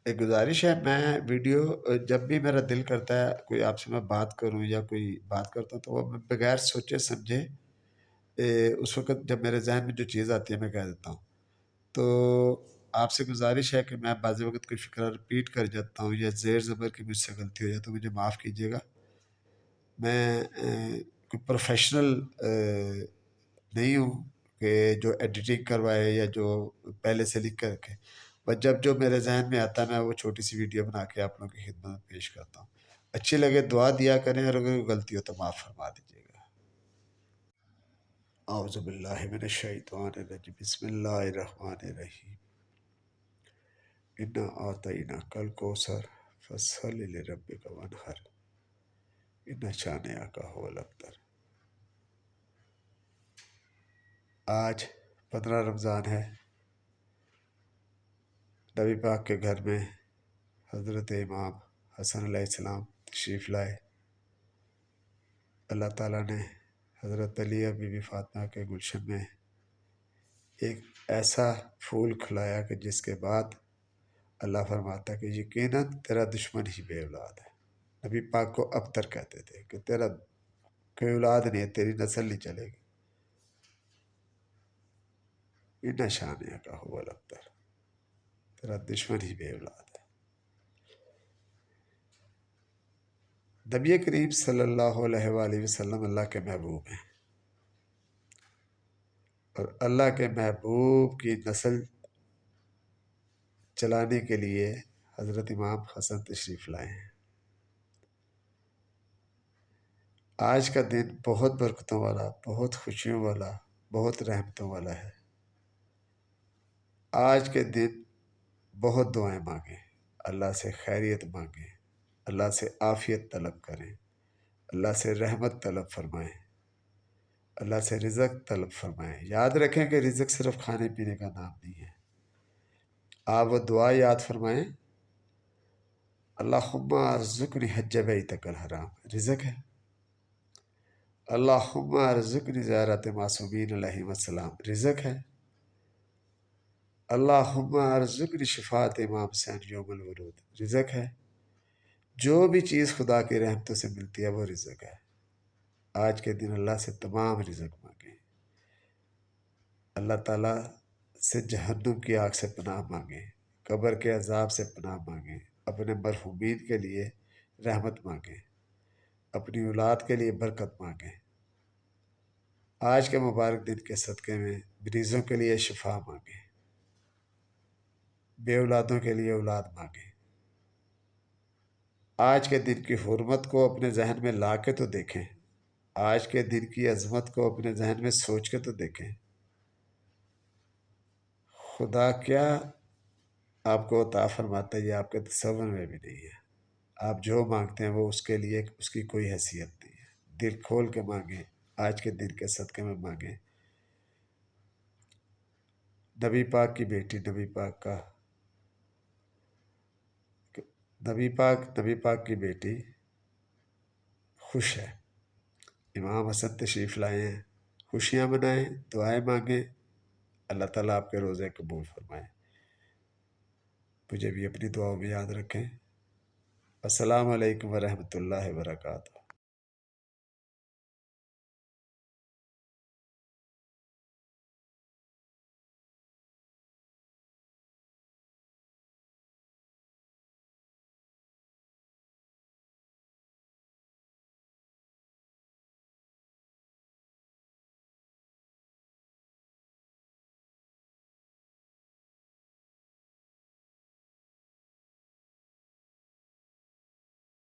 ایک گزارش ہے، میں ویڈیو جب بھی میرا دل کرتا ہے کوئی آپ سے میں بات کروں یا کوئی بات کرتا ہوں تو وہ میں بغیر سوچے سمجھے اس وقت جب میرے ذہن میں جو چیز آتی ہے میں کہہ دیتا ہوں. تو آپ سے گزارش ہے کہ میں بعض وقت کوئی فکرہ رپیٹ کر جاتا ہوں یا زیر زبر کی مجھ سے غلطی ہو جائے تو مجھے معاف کیجیے گا. میں کوئی پروفیشنل نہیں ہوں کہ جو ایڈیٹنگ کروائے یا جو پہلے سے لکھ کر رکھے، بس جب جو میرے ذہن میں آتا ہے میں وہ چھوٹی سی ویڈیو بنا کے آپ لوگوں کی خدمت میں پیش کرتا ہوں. اچھی لگے دعا دیا کریں، اور اگر کوئی غلطی ہو تو معاف فرما دیجیے گا. اعوذ باللہ من الشیطان الرجیم، بسم اللہ الرحمن الرحیم. انا اعطیناک الکوثر فصل لربک وانحر ان شانئک هو الابتر. آج 15 رمضان ہے. نبی پاک کے گھر میں حضرت امام حسن علیہ السلام تشریف لائے. اللہ تعالیٰ نے حضرت علی اور بی بی فاطمہ کے گلشن میں ایک ایسا پھول کھلایا کہ جس کے بعد اللہ فرماتا کہ یقیناً تیرا دشمن ہی بے اولاد ہے. نبی پاک کو ابتر کہتے تھے کہ تیرا کوئی اولاد نہیں ہے، تیری نسل نہیں چلے گی. ان شانئک هو الابتر، تیرا دشمن ہی بے اولاد ہے. نبی کریم صلی اللہ علیہ وآلہ وسلم اللہ کے محبوب ہیں، اور اللہ کے محبوب کی نسل چلانے کے لیے حضرت امام حسن تشریف لائے ہیں. آج کا دن بہت برکتوں والا، بہت خوشیوں والا، بہت رحمتوں والا ہے. آج کے دن بہت دعائیں مانگیں، اللہ سے خیریت مانگیں، اللہ سے عافیت طلب کریں، اللہ سے رحمت طلب فرمائیں، اللہ سے رزق طلب فرمائیں. یاد رکھیں کہ رزق صرف کھانے پینے کا نام نہیں ہے. آپ وہ دعا یاد فرمائیں، اللہم ارزقنی حج بیتک الحرام، رزق ہے. اللہم ارزقنی زیارت معصومین علیہم السلام، رزق ہے. اللہم ارزقنی شفاعت امام حسین یوم الورود، رزق ہے. جو بھی چیز خدا کی رحمتوں سے ملتی ہے وہ رزق ہے. آج کے دن اللہ سے تمام رزق مانگیں. اللہ تعالیٰ سے جہنم کی آگ سے پناہ مانگیں، قبر کے عذاب سے پناہ مانگیں، اپنے مرحومین کے لیے رحمت مانگیں، اپنی اولاد کے لیے برکت مانگیں. آج کے مبارک دن کے صدقے میں مریضوں کے لیے شفا مانگیں، بے اولادوں کے لیے اولاد مانگیں. آج کے دن کی حرمت کو اپنے ذہن میں لا کے تو دیکھیں، آج کے دن کی عظمت کو اپنے ذہن میں سوچ کے تو دیکھیں. خدا کیا آپ کو عطا فرماتا ہے یہ آپ کے تصور میں بھی نہیں ہے. آپ جو مانگتے ہیں وہ اس کے لیے اس کی کوئی حیثیت نہیں ہے. دل کھول کے مانگیں، آج کے دن کے صدقے میں مانگیں. نبی پاک کی بیٹی، نبی پاک کی بیٹی خوش ہے. امام حسن تشریف لائے ہیں، خوشیاں منائیں، دعائیں مانگیں. اللہ تعالیٰ آپ کے روزے قبول فرمائے. مجھے بھی اپنی دعاؤں میں یاد رکھیں. السلام علیکم ورحمۃ اللہ وبرکاتہ.